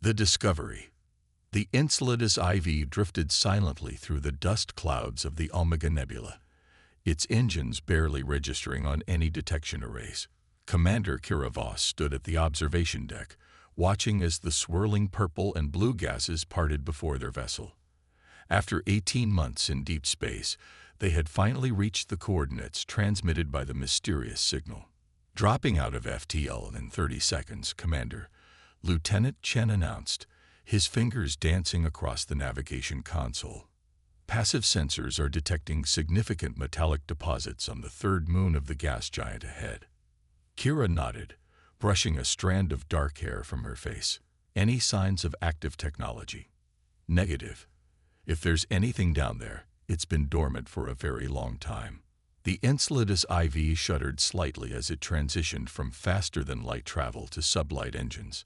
The discovery. The Enceladus IV drifted silently through the dust clouds of the Omega Nebula, its engines barely registering on any detection arrays. Commander Kira Voss stood at the observation deck, watching as the swirling purple and blue gases parted before their vessel. After 18 months in deep space, they had finally reached the coordinates transmitted by the mysterious signal. Dropping out of FTL in 30 seconds, Commander, Lieutenant Chen announced, his fingers dancing across the navigation console. Passive sensors are detecting significant metallic deposits on the third moon of the gas giant ahead. Kira nodded, brushing a strand of dark hair from her face. Any signs of active technology? Negative. If there's anything down there, it's been dormant for a very long time. The Enceladus IV shuddered slightly as it transitioned from faster-than-light travel to sublight engines.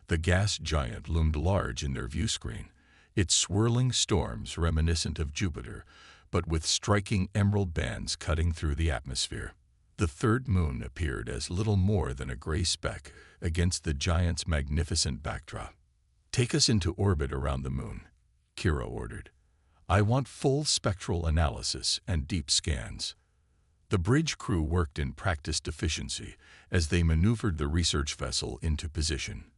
The gas giant loomed large in their view screen, its swirling storms reminiscent of Jupiter, but with striking emerald bands cutting through the atmosphere. The third moon appeared as little more than a gray speck against the giant's magnificent backdrop. "Take us into orbit around the moon," Kira ordered. "I want full spectral analysis and deep scans." The bridge crew worked in practiced efficiency as they maneuvered the research vessel into position.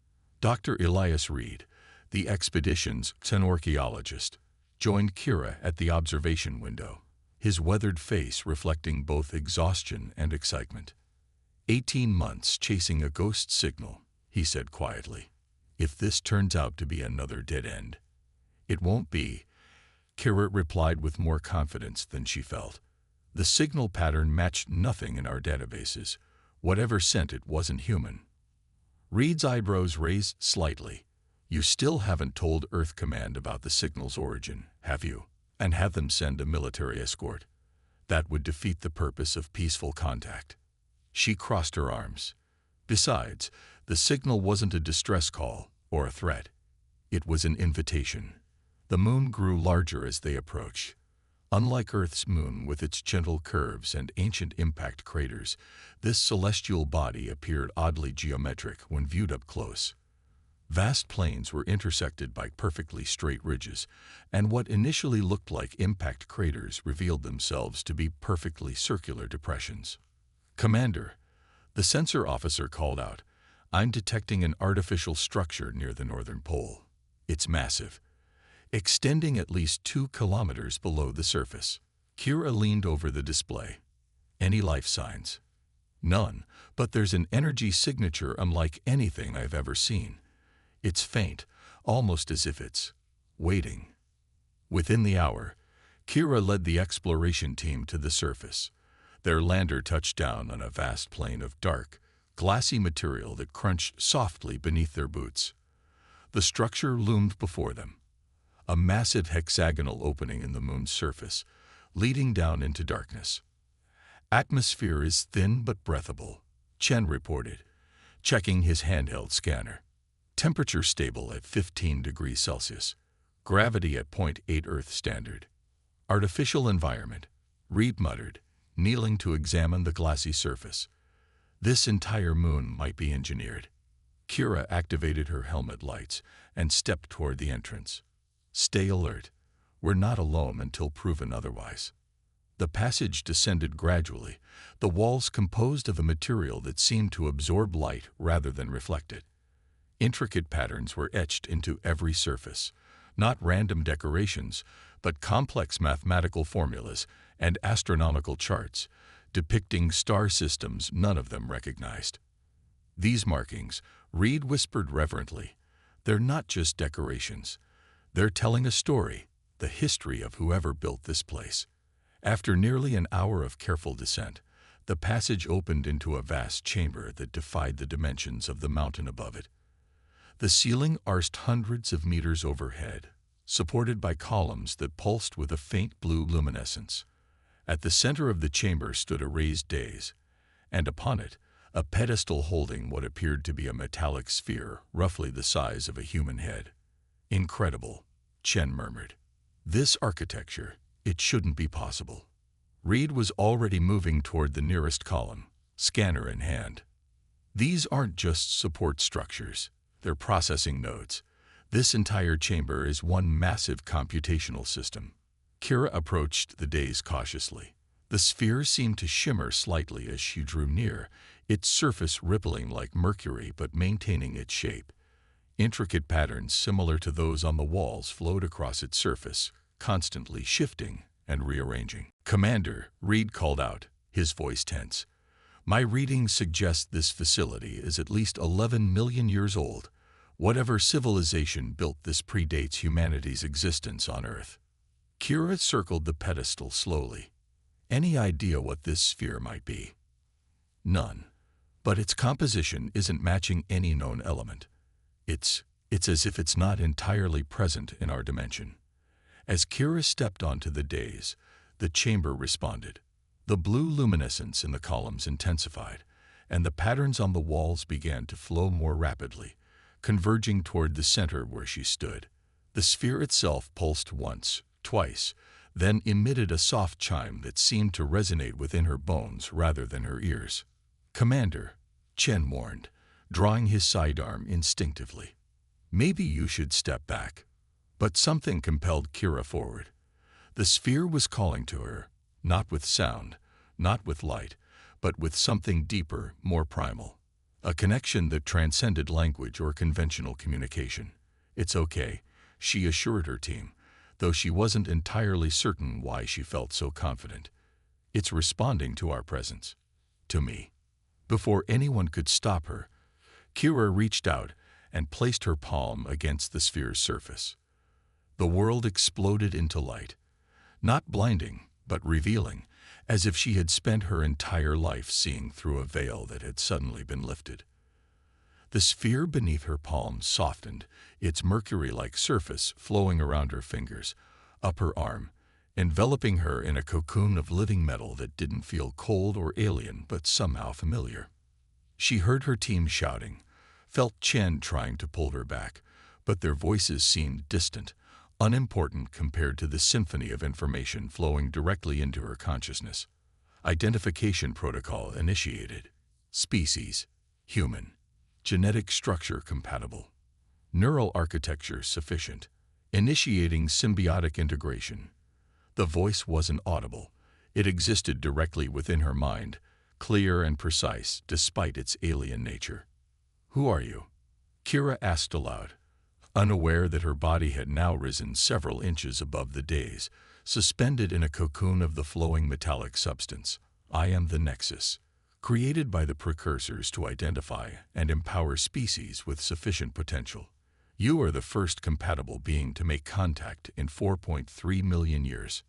Dr. Elias Reed, the expedition's xenorchaeologist, joined Kira at the observation window, his weathered face reflecting both exhaustion and excitement. 18 months chasing a ghost signal, he said quietly. "If this turns out to be another dead end." "It won't be," Kira replied with more confidence than she felt. "The signal pattern matched nothing in our databases. Whatever sent it wasn't human." Reed's eyebrows raised slightly. "You still haven't told Earth Command about the signal's origin, have you? And have them send a military escort? That would defeat the purpose of peaceful contact." She crossed her arms. "Besides, the signal wasn't a distress call or a threat. It was an invitation." The moon grew larger as they approached. Unlike Earth's moon with its gentle curves and ancient impact craters, this celestial body appeared oddly geometric when viewed up close. Vast plains were intersected by perfectly straight ridges, and what initially looked like impact craters revealed themselves to be perfectly circular depressions. "Commander," the sensor officer called out, "I'm detecting an artificial structure near the northern pole. It's massive, extending at least 2 kilometers below the surface." Kira leaned over the display. "Any life signs?" "None, but there's an energy signature unlike anything I've ever seen. It's faint, almost as if it's waiting." Within the hour, Kira led the exploration team to the surface. Their lander touched down on a vast plain of dark, glassy material that crunched softly beneath their boots. The structure loomed before them, a massive hexagonal opening in the moon's surface, leading down into darkness. "Atmosphere is thin but breathable," Chen reported, checking his handheld scanner. "Temperature stable at 15 degrees Celsius. Gravity at 0.8 Earth standard. Artificial environment," Reed muttered, kneeling to examine the glassy surface. "This entire moon might be engineered." Kira activated her helmet lights and stepped toward the entrance. "Stay alert. We're not alone until proven otherwise." The passage descended gradually, the walls composed of a material that seemed to absorb light rather than reflect it. Intricate patterns were etched into every surface, not random decorations, but complex mathematical formulas and astronomical charts, depicting star systems none of them recognized. "These markings," Reed whispered reverently, "they're not just decorations. They're telling a story, the history of whoever built this place." After nearly an hour of careful descent, the passage opened into a vast chamber that defied the dimensions of the mountain above it. The ceiling arched hundreds of meters overhead, supported by columns that pulsed with a faint blue luminescence. At the center of the chamber stood a raised dais, and upon it, a pedestal holding what appeared to be a metallic sphere roughly the size of a human head. "Incredible," Chen murmured. "This architecture, it shouldn't be possible." Reed was already moving toward the nearest column, scanner in hand. "These aren't just support structures. They're processing nodes. This entire chamber is one massive computational system. Kira approached the daze cautiously. The sphere seemed to shimmer slightly as she drew near, its surface rippling like mercury but maintaining its shape. Intricate patterns similar to those on the walls flowed across its surface, constantly shifting and rearranging. "Commander," Reed called out, his voice tense. "My readings suggest this facility is at least 11 million years old. Whatever civilization built this predates humanity's existence on Earth." Kira circled the pedestal slowly. "Any idea what this sphere might be?" "None. But its composition isn't matching any known element. It's as if it's not entirely present in our dimension." As Kira stepped onto the dais, the chamber responded. The blue luminescence in the columns intensified, and the patterns on the walls began to flow more rapidly, converging toward the center where she stood. The sphere itself pulsed once, twice, then emitted a soft chime that seemed to resonate within her bones rather than her ears. "Commander," Chen warned, drawing his sidearm instinctively. "Maybe you should step back." But something compelled Kira forward. The sphere was calling to her, not with sound, not with light, but with something deeper, more primal. A connection that transcended language or conventional communication. "It's okay," she assured her team, though she wasn't entirely certain why she felt so confident. "It's responding to our presence. To me." Before anyone could stop her, Kira reached out and placed her palm against the sphere's surface. The world exploded into light, not blinding, but revealing, as if she had spent her entire life seeing through a veil that had suddenly been lifted. The sphere beneath her palm softened, its mercury-like surface flowing around her fingers, up her arm, enveloping her in a cocoon of living metal that didn't feel cold or alien but somehow familiar. She heard her team shouting, felt Chen trying to pull her back, but their voices seemed distant, unimportant compared to the symphony of information flowing directly into her consciousness. Identification protocol initiated. Species: human. Genetic structure compatible. Neural architecture sufficient. Initiating symbiotic integration. The voice wasn't audible. It existed directly within her mind, clear and precise despite its alien nature. "Who are you?" Kira asked aloud, unaware that her body had now risen several inches above the dais, suspended in a cocoon of the flowing metallic substance. "I am the Nexus, created by the precursors to identify and empower species with sufficient potential. You are the first compatible being to make contact in 4.3 million years."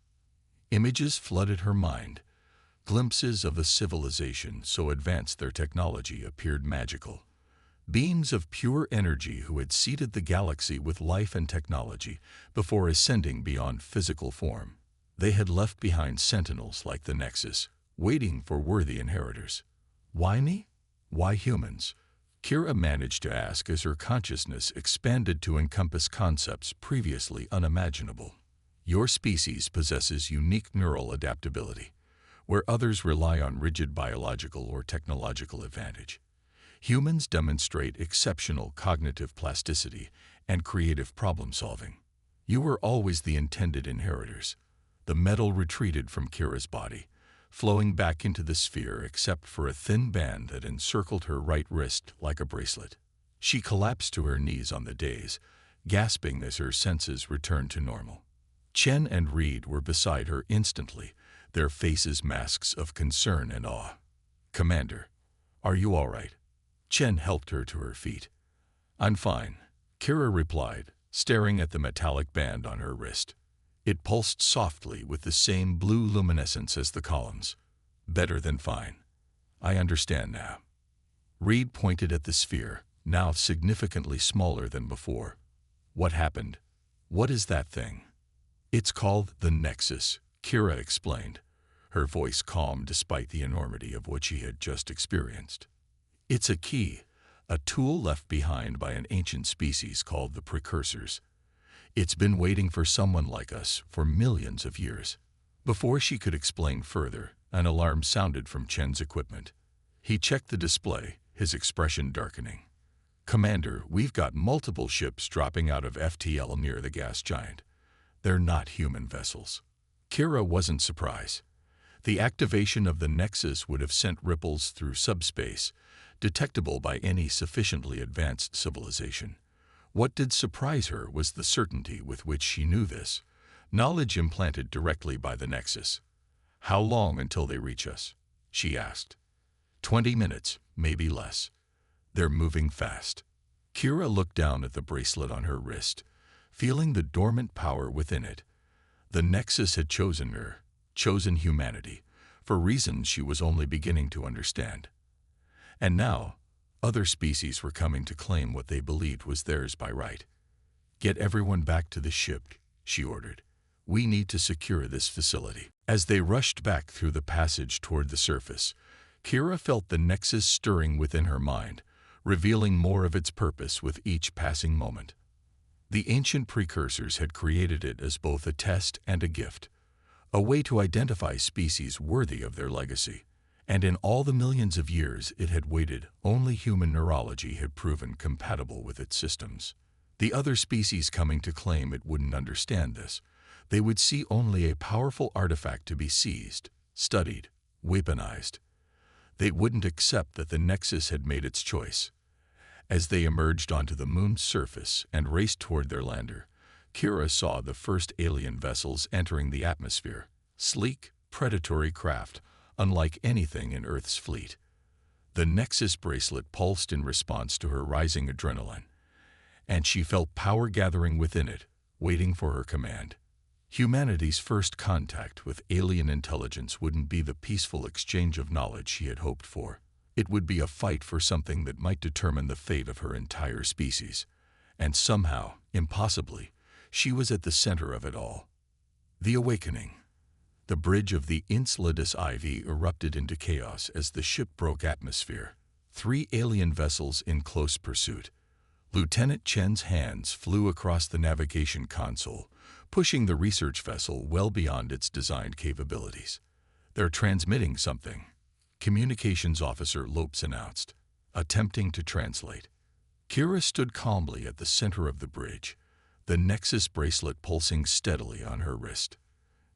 Images flooded her mind. Glimpses of a civilization so advanced their technology appeared magical. Beings of pure energy who had seeded the galaxy with life and technology before ascending beyond physical form. They had left behind sentinels like the Nexus, waiting for worthy inheritors. "Why me? Why humans?" Kira managed to ask as her consciousness expanded to encompass concepts previously unimaginable. "Your species possesses unique neural adaptability, where others rely on rigid biological or technological advantage. Humans demonstrate exceptional cognitive plasticity and creative problem-solving. You were always the intended inheritors." The metal retreated from Kira's body, flowing back into the sphere except for a thin band that encircled her right wrist like a bracelet. She collapsed to her knees on the dais, gasping as her senses returned to normal. Chen and Reed were beside her instantly, their faces masks of concern and awe. "Commander, are you all right?" Chen helped her to her feet. "I'm fine," Kira replied, staring at the metallic band on her wrist. It pulsed softly with the same blue luminescence as the columns. "Better than fine. I understand now." Reed pointed at the sphere, now significantly smaller than before. "What happened? What is that thing?" "It's called the Nexus," Kira explained, her voice calm despite the enormity of what she had just experienced. "It's a key, a tool left behind by an ancient species called the Precursors. It's been waiting for someone like us for millions of years." Before she could explain further, an alarm sounded from Chen's equipment. He checked the display, his expression darkening. "Commander, we've got multiple ships dropping out of FTL near the gas giant. They're not human vessels." Kira wasn't surprised. The activation of the Nexus would have sent ripples through subspace, detectable by any sufficiently advanced civilization. What did surprise her was the certainty with which she knew this, knowledge implanted directly by the Nexus. "How long until they reach us?" she asked. 20 minutes, maybe less. They're moving fast." Kira looked down at the bracelet on her wrist, feeling the dormant power within it. The Nexus had chosen her, chosen humanity, for reasons she was only beginning to understand. And now, other species were coming to claim what they believed was theirs by right. "Get everyone back to the ship," she ordered. "We need to secure this facility." As they rushed back through the passage toward the surface, Kira felt the Nexus stirring within her mind, revealing more of its purpose with each passing moment. The ancient precursors had created it as both a test and a gift, a way to identify species worthy of their legacy. And in all the millions of years it had waited, only human neurology had proven compatible with its systems. The other species coming to claim it wouldn't understand this. They would see only a powerful artifact to be seized, studied, weaponized. They wouldn't accept that the Nexus had made its choice. As they emerged onto the moon's surface and raced toward their lander, Kira saw the first alien vessels entering the atmosphere, sleek, predatory craft, unlike anything in Earth's fleet. The Nexus bracelet pulsed in response to her rising adrenaline, and she felt power gathering within it, waiting for her command. Humanity's first contact with alien intelligence wouldn't be the peaceful exchange of knowledge she had hoped for. It would be a fight for something that might determine the fate of her entire species. And somehow, impossibly, she was at the center of it all. The awakening. The bridge of the Enceladus IV erupted into chaos as the ship broke atmosphere. 3 alien vessels in close pursuit. Lieutenant Chen's hands flew across the navigation console, pushing the research vessel well beyond its designed capabilities. "They're transmitting something," Communications Officer Lopes announced, attempting to translate. Kira stood calmly at the center of the bridge, the Nexus bracelet pulsing steadily on her wrist.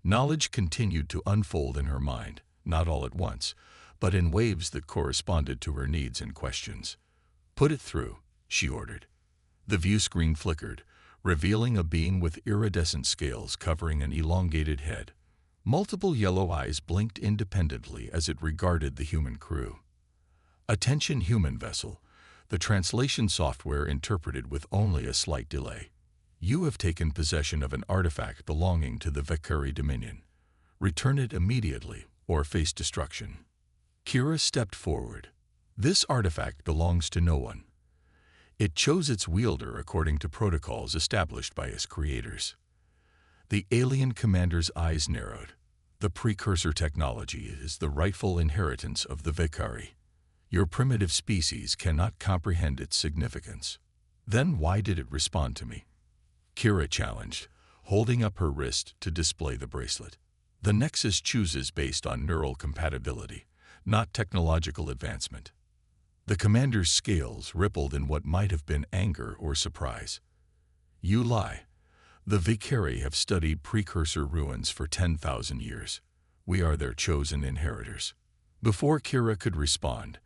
Knowledge continued to unfold in her mind, not all at once, but in waves that corresponded to her needs and questions. "Put it through," she ordered. The view screen flickered, revealing a being with iridescent scales covering an elongated head. Multiple yellow eyes blinked independently as it regarded the human crew. "Attention human vessel," the translation software interpreted with only a slight delay. "You have taken possession of an artifact belonging to the Vakuri Dominion. Return it immediately or face destruction." Kira stepped forward. "This artifact belongs to no one. It chose its wielder according to protocols established by its creators." The alien commander's eyes narrowed. "The precursor technology is the rightful inheritance of the Vakuri. Your primitive species cannot comprehend its significance. Then why did it respond to me?" Kira challenged, holding up her wrist to display the bracelet. "The Nexus chooses based on neural compatibility, not technological advancement." The commander's scales rippled in what might have been anger or surprise. "You lie. The Vakuri have studied precursor ruins for 10,000 years. We are their chosen inheritors." Before Kira could respond,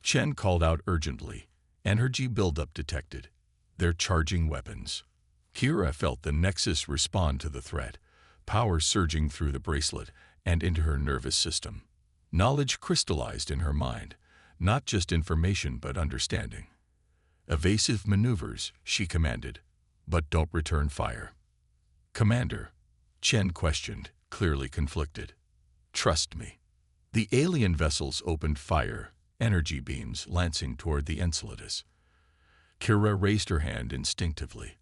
Chen called out urgently, energy buildup detected. "They're charging weapons." Kira felt the Nexus respond to the threat, power surging through the bracelet and into her nervous system. Knowledge crystallized in her mind, not just information but understanding. "Evasive maneuvers," she commanded, "but don't return fire." "Commander," Chen questioned, clearly conflicted. "Trust me." The alien vessels opened fire, energy beams lancing toward the Enceladus. Kira raised her hand instinctively,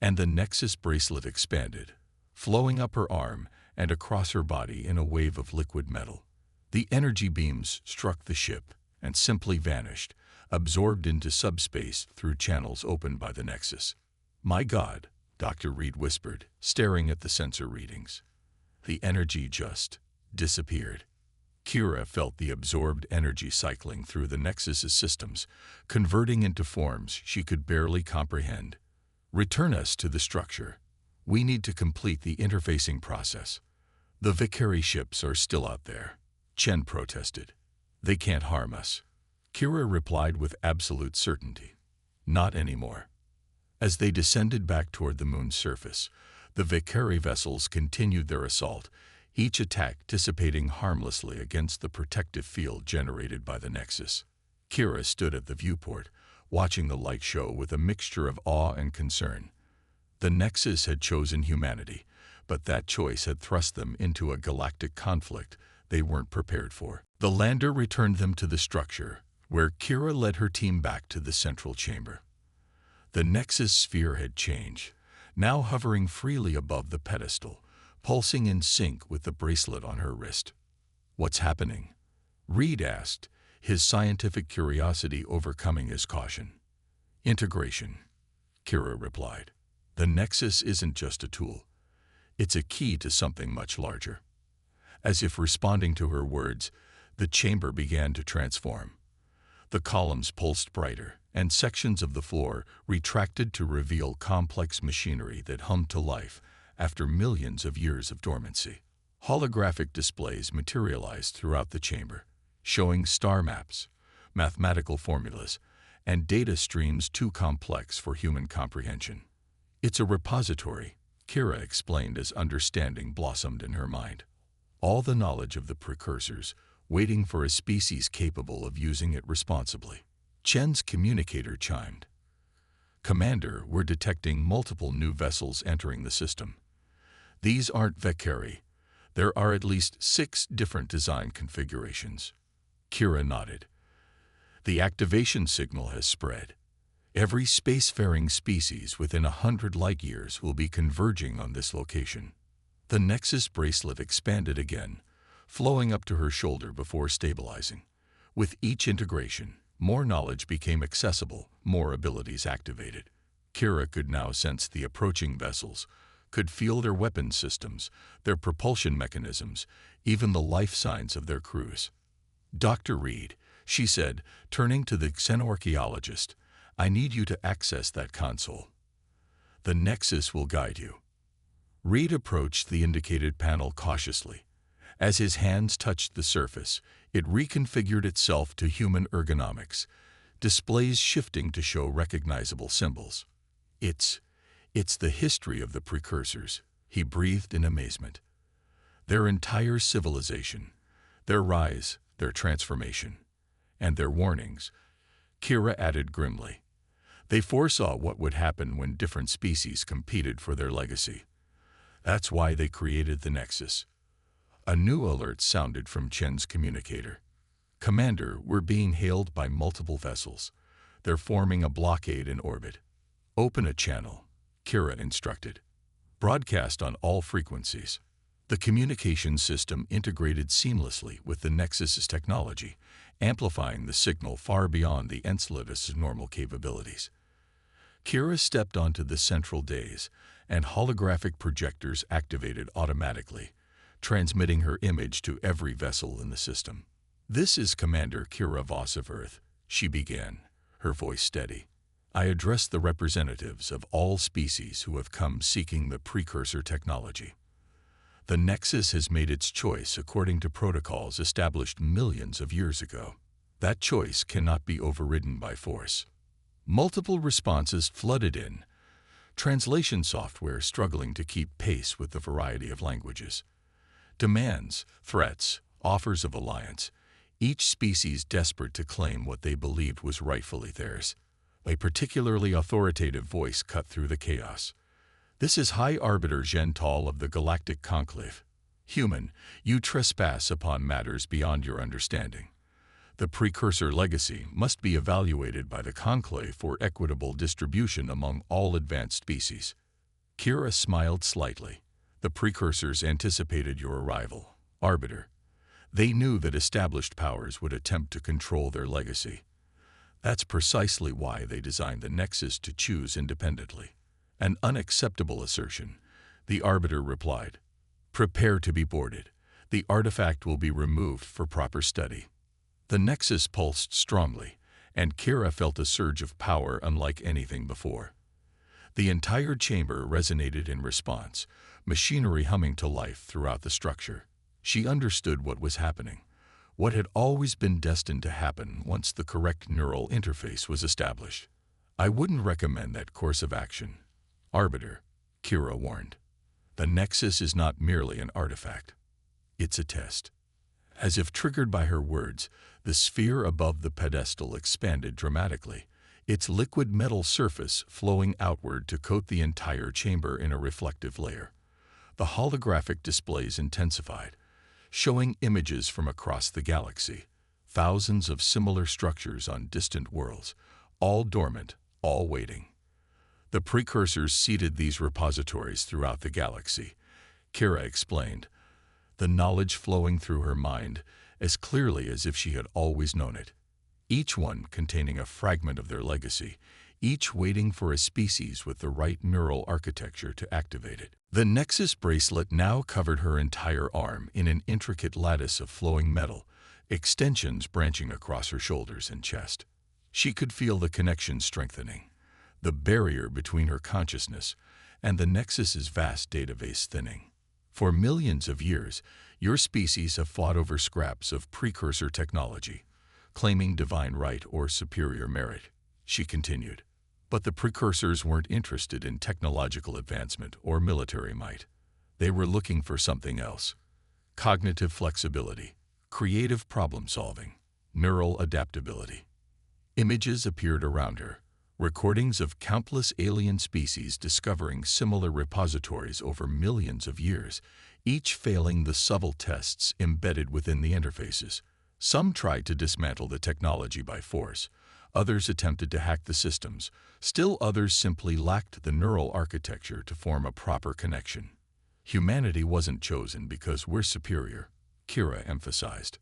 and the Nexus bracelet expanded, flowing up her arm and across her body in a wave of liquid metal. The energy beams struck the ship and simply vanished, absorbed into subspace through channels opened by the Nexus. "My God," Dr. Reed whispered, staring at the sensor readings. "The energy just disappeared." Kira felt the absorbed energy cycling through the Nexus's systems, converting into forms she could barely comprehend. "Return us to the structure. We need to complete the interfacing process. The Vicari ships are still out there," Chen protested. "They can't harm us." Kira replied with absolute certainty. "Not anymore." As they descended back toward the moon's surface, the Vicari vessels continued their assault, each attack dissipating harmlessly against the protective field generated by the Nexus. Kira stood at the viewport, watching the light show with a mixture of awe and concern. The Nexus had chosen humanity, but that choice had thrust them into a galactic conflict they weren't prepared for. The lander returned them to the structure, where Kira led her team back to the central chamber. The Nexus sphere had changed, now hovering freely above the pedestal, pulsing in sync with the bracelet on her wrist. "What's happening?" Reed asked, his scientific curiosity overcoming his caution. "Integration," Kira replied. "The Nexus isn't just a tool. It's a key to something much larger." As if responding to her words, the chamber began to transform. The columns pulsed brighter, and sections of the floor retracted to reveal complex machinery that hummed to life after millions of years of dormancy. Holographic displays materialized throughout the chamber, showing star maps, mathematical formulas, and data streams too complex for human comprehension. "It's a repository," Kira explained as understanding blossomed in her mind. "All the knowledge of the precursors, waiting for a species capable of using it responsibly." Chen's communicator chimed. "Commander, we're detecting multiple new vessels entering the system. These aren't Vicari. There are at least 6 different design configurations." Kira nodded. "The activation signal has spread. Every spacefaring species within 100 light-years will be converging on this location." The Nexus bracelet expanded again, flowing up to her shoulder before stabilizing. With each integration, more knowledge became accessible, more abilities activated. Kira could now sense the approaching vessels, could feel their weapon systems, their propulsion mechanisms, even the life signs of their crews. "Dr. Reed," she said, turning to the xenoarchaeologist, "I need you to access that console. The Nexus will guide you." Reed approached the indicated panel cautiously. As his hands touched the surface, it reconfigured itself to human ergonomics, displays shifting to show recognizable symbols. It's the history of the precursors," he breathed in amazement. "Their entire civilization, their rise, their transformation, and their warnings," Kira added grimly. "They foresaw what would happen when different species competed for their legacy. That's why they created the Nexus." A new alert sounded from Chen's communicator. "Commander, we're being hailed by multiple vessels. They're forming a blockade in orbit." "Open a channel," Kira instructed. "Broadcast on all frequencies." The communication system integrated seamlessly with the Nexus's technology, amplifying the signal far beyond the Enceladus's normal capabilities. Kira stepped onto the central dais, and holographic projectors activated automatically, transmitting her image to every vessel in the system. "This is Commander Kira Voss of Earth," she began, her voice steady. "I address the representatives of all species who have come seeking the precursor technology. The Nexus has made its choice according to protocols established millions of years ago. That choice cannot be overridden by force." Multiple responses flooded in, translation software struggling to keep pace with the variety of languages. Demands, threats, offers of alliance, each species desperate to claim what they believed was rightfully theirs. A particularly authoritative voice cut through the chaos. "This is High Arbiter Gental of the Galactic Conclave. Human, you trespass upon matters beyond your understanding. The precursor legacy must be evaluated by the Conclave for equitable distribution among all advanced species." Kira smiled slightly. "The precursors anticipated your arrival, Arbiter. They knew that established powers would attempt to control their legacy. That's precisely why they designed the Nexus to choose independently." "An unacceptable assertion," the Arbiter replied. "Prepare to be boarded. The artifact will be removed for proper study." The Nexus pulsed strongly, and Kira felt a surge of power unlike anything before. The entire chamber resonated in response, machinery humming to life throughout the structure. She understood what was happening, what had always been destined to happen once the correct neural interface was established. "I wouldn't recommend that course of action, Arbiter," Kira warned. "The Nexus is not merely an artifact. It's a test." As if triggered by her words, the sphere above the pedestal expanded dramatically, its liquid metal surface flowing outward to coat the entire chamber in a reflective layer. The holographic displays intensified, showing images from across the galaxy, thousands of similar structures on distant worlds, all dormant, all waiting. The precursors seeded these repositories throughout the galaxy, Kira explained, the knowledge flowing through her mind as clearly as if she had always known it. Each one containing a fragment of their legacy, each waiting for a species with the right neural architecture to activate it. The Nexus bracelet now covered her entire arm in an intricate lattice of flowing metal, extensions branching across her shoulders and chest. She could feel the connection strengthening, the barrier between her consciousness and the Nexus's vast database thinning. For millions of years, your species have fought over scraps of precursor technology, claiming divine right or superior merit, she continued. But the precursors weren't interested in technological advancement or military might. They were looking for something else: cognitive flexibility, creative problem-solving, neural adaptability. Images appeared around her, recordings of countless alien species discovering similar repositories over millions of years, each failing the subtle tests embedded within the interfaces. Some tried to dismantle the technology by force, others attempted to hack the systems, still others simply lacked the neural architecture to form a proper connection. Humanity wasn't chosen because we're superior, Kira emphasized.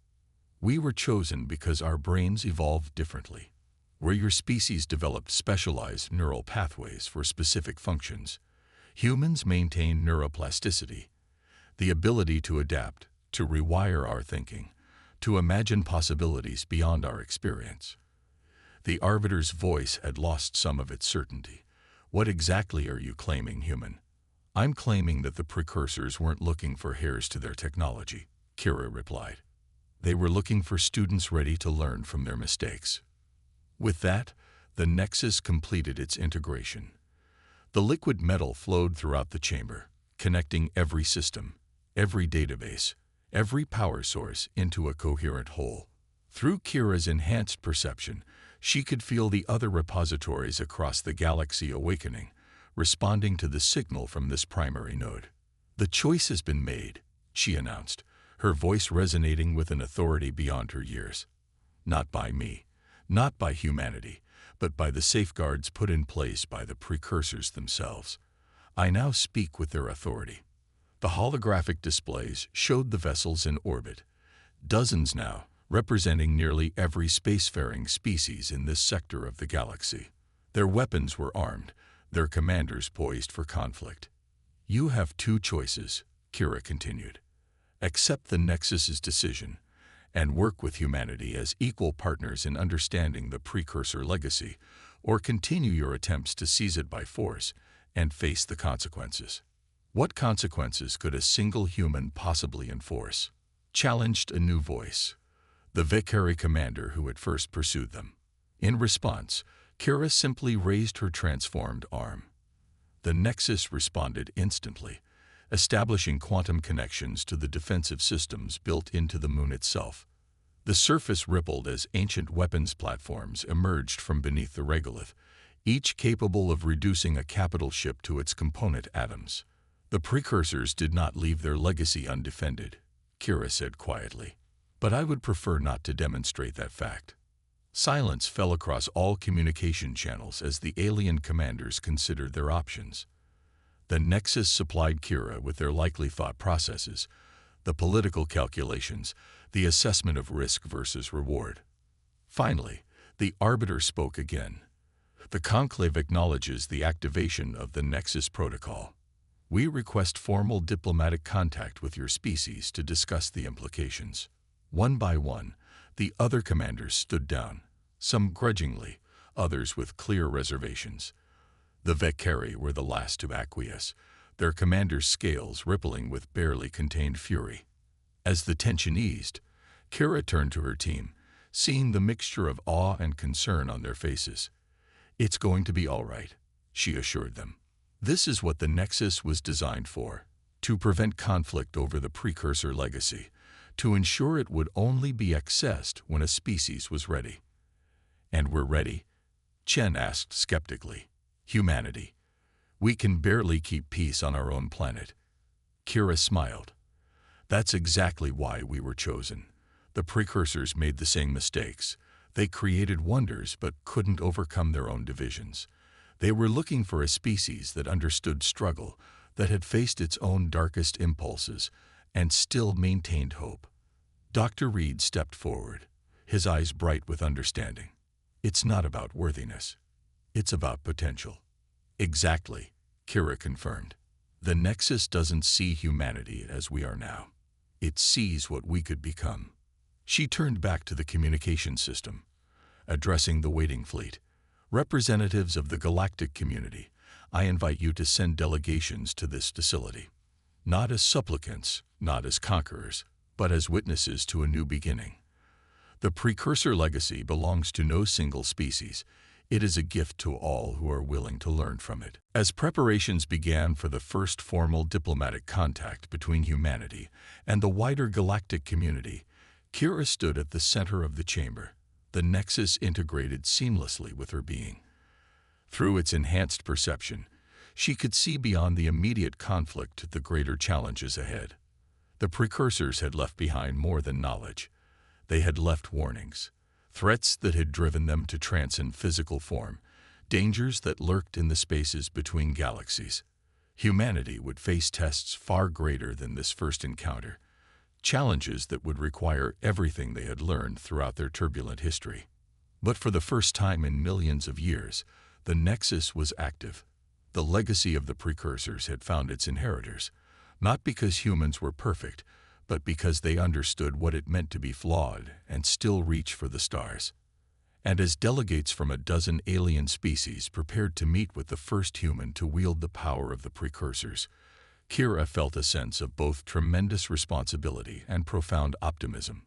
We were chosen because our brains evolved differently. Where your species developed specialized neural pathways for specific functions, humans maintain neuroplasticity, the ability to adapt, to rewire our thinking, to imagine possibilities beyond our experience. The Arbiter's voice had lost some of its certainty. "What exactly are you claiming, human?" "I'm claiming that the precursors weren't looking for heirs to their technology," Kira replied. "They were looking for students ready to learn from their mistakes." With that, the Nexus completed its integration. The liquid metal flowed throughout the chamber, connecting every system, every database, every power source into a coherent whole. Through Kira's enhanced perception, she could feel the other repositories across the galaxy awakening, responding to the signal from this primary node. "The choice has been made," she announced, her voice resonating with an authority beyond her years. "Not by me, not by humanity, but by the safeguards put in place by the precursors themselves. I now speak with their authority." The holographic displays showed the vessels in orbit, dozens now, representing nearly every spacefaring species in this sector of the galaxy. Their weapons were armed, their commanders poised for conflict. "You have two choices," Kira continued. "Accept the Nexus's decision and work with humanity as equal partners in understanding the precursor legacy, or continue your attempts to seize it by force and face the consequences." "What consequences could a single human possibly enforce?" challenged a new voice, the Vicary commander who had first pursued them. In response, Kira simply raised her transformed arm. The Nexus responded instantly, establishing quantum connections to the defensive systems built into the moon itself. The surface rippled as ancient weapons platforms emerged from beneath the regolith, each capable of reducing a capital ship to its component atoms. "The precursors did not leave their legacy undefended," Kira said quietly. "But I would prefer not to demonstrate that fact." Silence fell across all communication channels as the alien commanders considered their options. The Nexus supplied Kira with their likely thought processes, the political calculations, the assessment of risk versus reward. Finally, the Arbiter spoke again. "The Conclave acknowledges the activation of the Nexus Protocol. We request formal diplomatic contact with your species to discuss the implications. One by one, the other commanders stood down, some grudgingly, others with clear reservations. The Vekari were the last to acquiesce, their commander's scales rippling with barely contained fury. As the tension eased, Kira turned to her team, seeing the mixture of awe and concern on their faces. "It's going to be all right," she assured them. This is what the Nexus was designed for, to prevent conflict over the precursor legacy, to ensure it would only be accessed when a species was ready. "And we're ready?" Chen asked skeptically. "Humanity. We can barely keep peace on our own planet." Kira smiled. "That's exactly why we were chosen. The precursors made the same mistakes. They created wonders but couldn't overcome their own divisions. They were looking for a species that understood struggle, that had faced its own darkest impulses, and still maintained hope." Dr. Reed stepped forward, his eyes bright with understanding. "It's not about worthiness. It's about potential." "Exactly," Kira confirmed. "The Nexus doesn't see humanity as we are now. It sees what we could become." She turned back to the communication system, addressing the waiting fleet. "Representatives of the Galactic community, I invite you to send delegations to this facility. Not as supplicants, not as conquerors, but as witnesses to a new beginning. The precursor legacy belongs to no single species. It is a gift to all who are willing to learn from it." As preparations began for the first formal diplomatic contact between humanity and the wider galactic community, Kira stood at the center of the chamber, the Nexus integrated seamlessly with her being. Through its enhanced perception, she could see beyond the immediate conflict to the greater challenges ahead. The precursors had left behind more than knowledge. They had left warnings, threats that had driven them to transcend physical form, dangers that lurked in the spaces between galaxies. Humanity would face tests far greater than this first encounter, challenges that would require everything they had learned throughout their turbulent history. But for the first time in millions of years, the Nexus was active. The legacy of the precursors had found its inheritors, not because humans were perfect, but because they understood what it meant to be flawed and still reach for the stars. And as delegates from a dozen alien species prepared to meet with the first human to wield the power of the precursors, Kira felt a sense of both tremendous responsibility and profound optimism.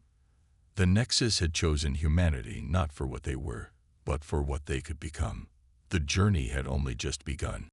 The Nexus had chosen humanity not for what they were, but for what they could become. The journey had only just begun.